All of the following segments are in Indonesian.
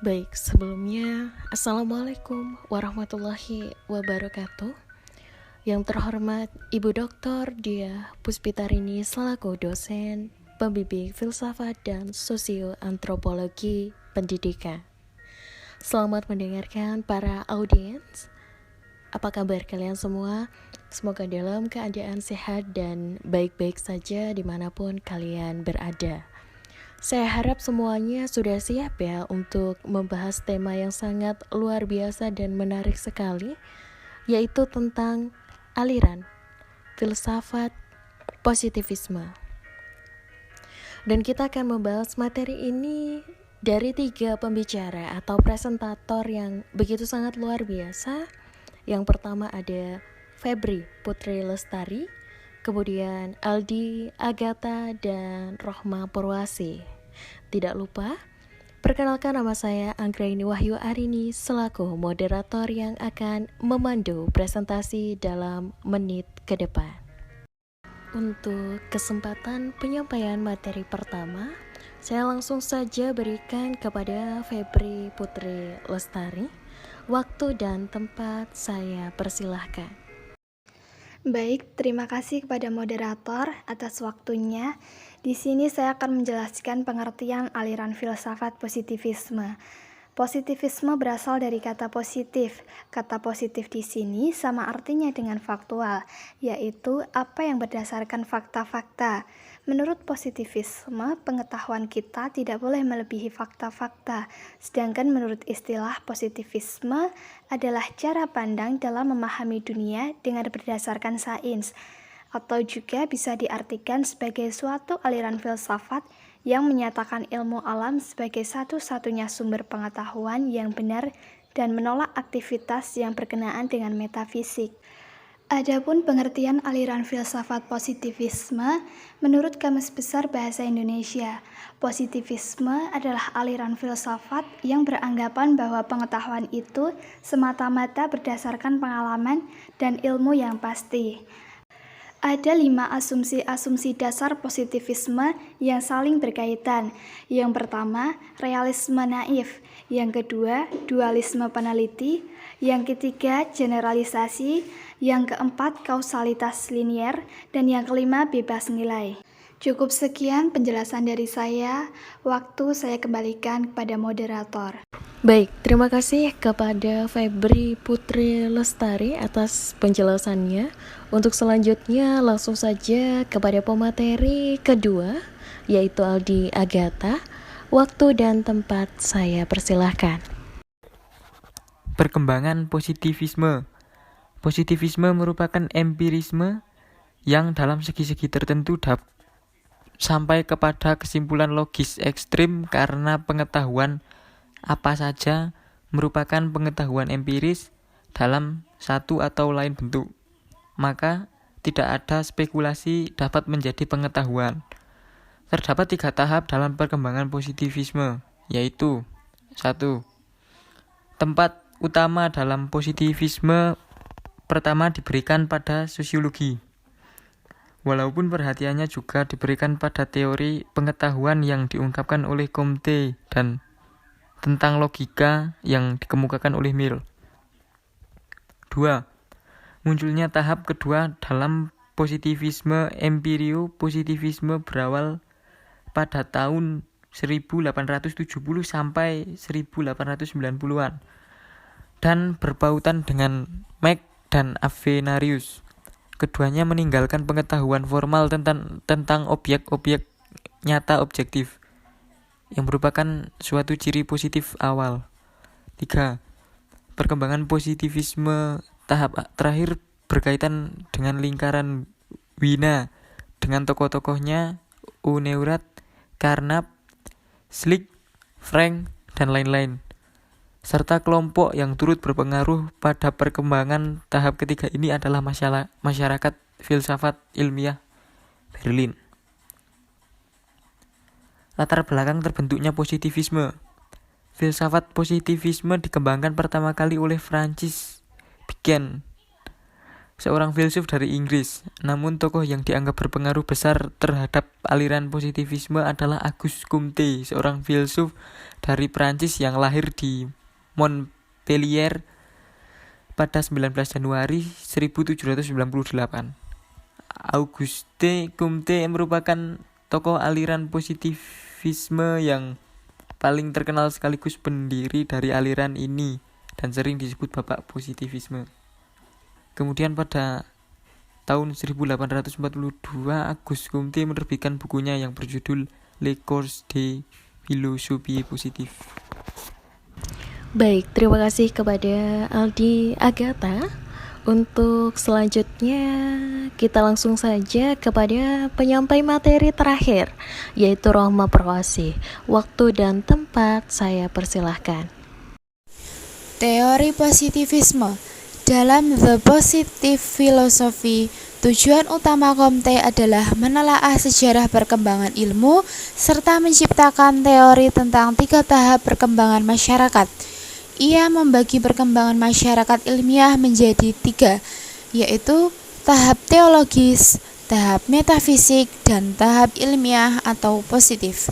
Baik, sebelumnya Assalamualaikum warahmatullahi wabarakatuh. Yang terhormat Ibu Dr. Diah Puspitarini selaku dosen pembimbing filsafat dan sosioantropologi pendidikan. Selamat mendengarkan para audiens. Apa kabar kalian semua? Semoga dalam keadaan sehat dan baik-baik saja dimanapun kalian berada. Saya harap semuanya sudah siap ya untuk membahas tema yang sangat luar biasa dan menarik sekali, yaitu tentang aliran filsafat positivisme. Dan kita akan membahas materi ini dari 3 pembicara atau presentator yang begitu sangat luar biasa. Yang pertama ada Febri Putri Lestari, kemudian Aldi Agatha dan Rohma Purwasi. Tidak lupa, perkenalkan nama saya Anggraini Wahyu Arini selaku moderator yang akan memandu presentasi dalam menit ke depan. Untuk kesempatan penyampaian materi pertama, saya langsung saja berikan kepada Febri Putri Lestari. Waktu dan tempat saya persilahkan. Baik, terima kasih kepada moderator atas waktunya. Di sini saya akan menjelaskan pengertian aliran filsafat positivisme. Positivisme berasal dari kata positif. Kata positif di sini sama artinya dengan faktual, yaitu apa yang berdasarkan fakta-fakta. Menurut positivisme, pengetahuan kita tidak boleh melebihi fakta-fakta. Sedangkan menurut istilah positivisme adalah cara pandang dalam memahami dunia dengan berdasarkan sains, atau juga bisa diartikan sebagai suatu aliran filsafat yang menyatakan ilmu alam sebagai satu-satunya sumber pengetahuan yang benar dan menolak aktivitas yang berkenaan dengan metafisik. Adapun pengertian aliran filsafat positivisme, menurut Kamus Besar Bahasa Indonesia, positivisme adalah aliran filsafat yang beranggapan bahwa pengetahuan itu semata-mata berdasarkan pengalaman dan ilmu yang pasti. Ada 5 asumsi-asumsi dasar positivisme yang saling berkaitan. Yang pertama, realisme naif. Yang kedua, dualisme peneliti. Yang ketiga, generalisasi. Yang keempat, kausalitas linier. Dan yang kelima, bebas nilai. Cukup sekian penjelasan dari saya. Waktu saya kembalikan kepada moderator. Baik, terima kasih kepada Febri Putri Lestari atas penjelasannya. Untuk selanjutnya langsung saja kepada pemateri kedua, yaitu Aldi Agatha. Waktu dan tempat saya persilahkan. Perkembangan positivisme. Positivisme merupakan empirisme yang dalam segi-segi tertentu sampai kepada kesimpulan logis ekstrim karena pengetahuan apa saja merupakan pengetahuan empiris dalam satu atau lain bentuk. Maka tidak ada spekulasi dapat menjadi pengetahuan. Terdapat 3 tahap dalam perkembangan positivisme, yaitu 1. Tempat utama dalam positivisme pertama diberikan pada sosiologi. Walaupun perhatiannya juga diberikan pada teori pengetahuan yang diungkapkan oleh Comte dan tentang logika yang dikemukakan oleh Mill. 2. Munculnya tahap kedua dalam positivisme empirio. Positivisme berawal pada tahun 1870 sampai 1890-an dan berpautan dengan Mach dan Avenarius. Keduanya meninggalkan pengetahuan formal tentang objek-objek nyata objektif yang merupakan suatu ciri positif awal. 3. Perkembangan positivisme tahap terakhir berkaitan dengan lingkaran Wiener dengan tokoh-tokohnya Uneurat, Carnap, Schlick, Frank, dan lain-lain, serta kelompok yang turut berpengaruh pada perkembangan tahap ketiga ini adalah masyarakat filsafat ilmiah Berlin. Latar belakang terbentuknya positivisme. Filsafat positivisme dikembangkan pertama kali oleh Francis Bacon seorang filsuf dari Inggris. Namun tokoh yang dianggap berpengaruh besar terhadap aliran positivisme adalah Auguste Comte, seorang filsuf dari Prancis yang lahir di Montpellier pada 19 Januari 1798. Auguste Comte merupakan tokoh aliran positivisme yang paling terkenal sekaligus pendiri dari aliran ini dan sering disebut Bapak Positivisme. Kemudian pada tahun 1842, Auguste Comte menerbitkan bukunya yang berjudul Les Cours de Philosophie Positive. Baik, terima kasih kepada Aldi Agatha. Untuk selanjutnya, kita langsung saja kepada penyampai materi terakhir, yaitu Rohma Perwasi. Waktu dan tempat saya persilahkan. Teori positivisme. Dalam The Positive Philosophy, tujuan utama Comte adalah menelaah sejarah perkembangan ilmu serta menciptakan teori tentang 3 tahap perkembangan masyarakat. Ia membagi perkembangan masyarakat ilmiah menjadi 3, yaitu tahap teologis, tahap metafisik, dan tahap ilmiah atau positif.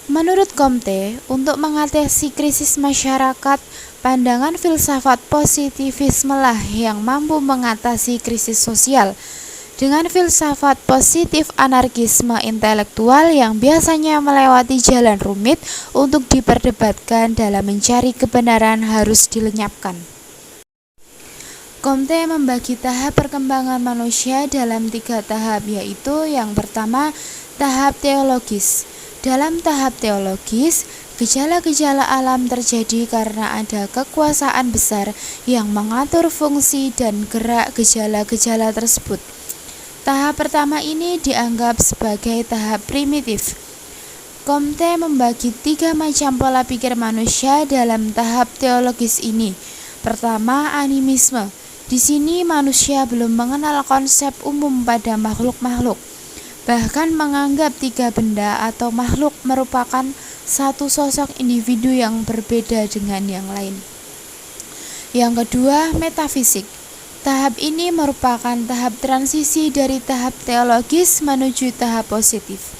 Menurut Comte, untuk mengatasi krisis masyarakat, pandangan filsafat positivisme lah yang mampu mengatasi krisis sosial. Dengan filsafat positif, anarkisme intelektual yang biasanya melewati jalan rumit untuk diperdebatkan dalam mencari kebenaran harus dilenyapkan. Comte membagi tahap perkembangan manusia dalam 3 tahap, yaitu yang pertama, tahap teologis. Dalam tahap teologis, gejala-gejala alam terjadi karena ada kekuasaan besar yang mengatur fungsi dan gerak gejala-gejala tersebut. Tahap pertama ini dianggap sebagai tahap primitif. Comte membagi 3 macam pola pikir manusia dalam tahap teologis ini. Pertama, animisme. Di sini manusia belum mengenal konsep umum pada makhluk-makhluk, bahkan menganggap 3 benda atau makhluk merupakan satu sosok individu yang berbeda dengan yang lain. Yang kedua, metafisik. Tahap ini merupakan tahap transisi dari tahap teologis menuju tahap positif.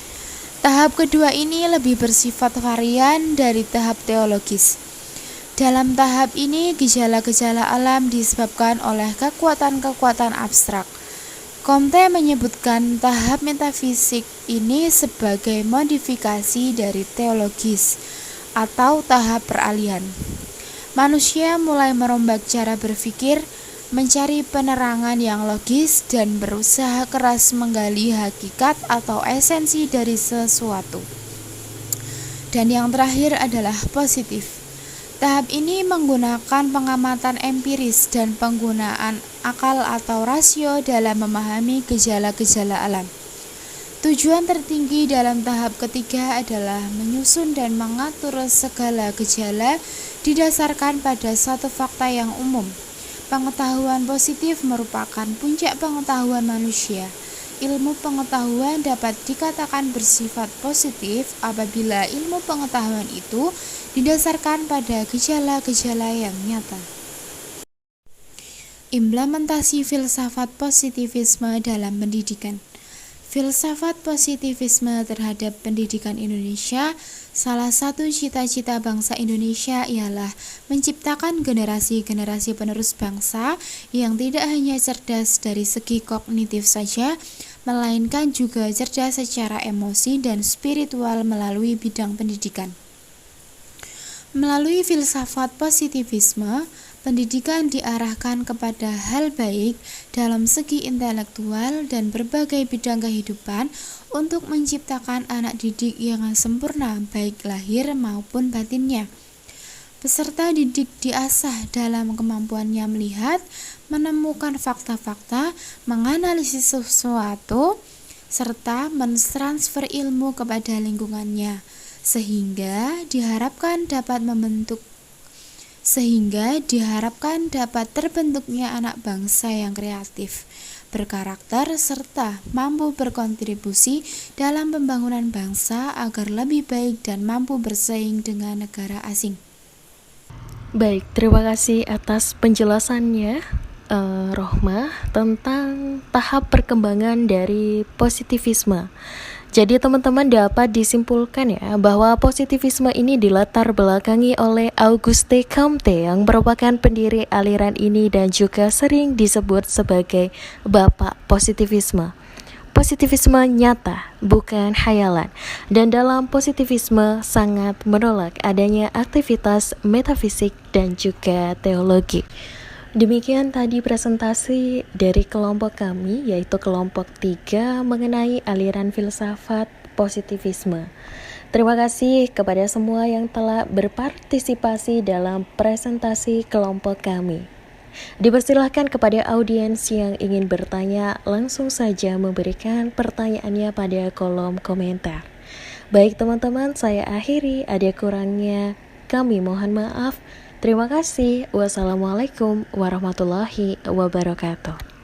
Tahap kedua ini lebih bersifat varian dari tahap teologis. Dalam tahap ini, gejala-gejala alam disebabkan oleh kekuatan-kekuatan abstrak. Comte menyebutkan tahap metafisik ini sebagai modifikasi dari teologis atau tahap peralihan. Manusia mulai merombak cara berpikir, mencari penerangan yang logis, dan berusaha keras menggali hakikat atau esensi dari sesuatu. Dan yang terakhir adalah positif. Tahap ini menggunakan pengamatan empiris dan penggunaan akal atau rasio dalam memahami gejala-gejala alam. Tujuan tertinggi dalam tahap ketiga adalah menyusun dan mengatur segala gejala didasarkan pada satu fakta yang umum. Pengetahuan positif merupakan puncak pengetahuan manusia. Ilmu pengetahuan dapat dikatakan bersifat positif apabila ilmu pengetahuan itu didasarkan pada gejala-gejala yang nyata. Implementasi filsafat positivisme dalam pendidikan. Filsafat positivisme terhadap pendidikan Indonesia. Salah satu cita-cita bangsa Indonesia ialah menciptakan generasi-generasi penerus bangsa yang tidak hanya cerdas dari segi kognitif saja, melainkan juga cerdas secara emosi dan spiritual melalui bidang pendidikan. Melalui filsafat positivisme, pendidikan diarahkan kepada hal baik dalam segi intelektual dan berbagai bidang kehidupan untuk menciptakan anak didik yang sempurna baik lahir maupun batinnya. Peserta didik diasah dalam kemampuannya melihat, menemukan fakta-fakta, menganalisis sesuatu, serta mentransfer ilmu kepada lingkungannya, sehingga diharapkan dapat terbentuknya anak bangsa yang kreatif, berkarakter, serta mampu berkontribusi dalam pembangunan bangsa agar lebih baik dan mampu bersaing dengan negara asing. Baik, terima kasih atas penjelasannya. Rohmah tentang tahap perkembangan dari positivisme. Jadi teman-teman dapat disimpulkan ya bahwa positivisme ini dilatar belakangi oleh Auguste Comte yang merupakan pendiri aliran ini dan juga sering disebut sebagai Bapak Positivisme. Positivisme nyata, bukan hayalan. Dan dalam positivisme sangat menolak adanya aktivitas metafisik dan juga teologi. Demikian tadi presentasi dari kelompok kami, yaitu kelompok 3 mengenai aliran filsafat positivisme. Terima kasih kepada semua yang telah berpartisipasi dalam presentasi kelompok kami. Dipersilahkan kepada audiens yang ingin bertanya, langsung saja memberikan pertanyaannya pada kolom komentar. Baik teman-teman, saya akhiri, ada kurangnya kami mohon maaf. Terima kasih. Wassalamualaikum warahmatullahi wabarakatuh.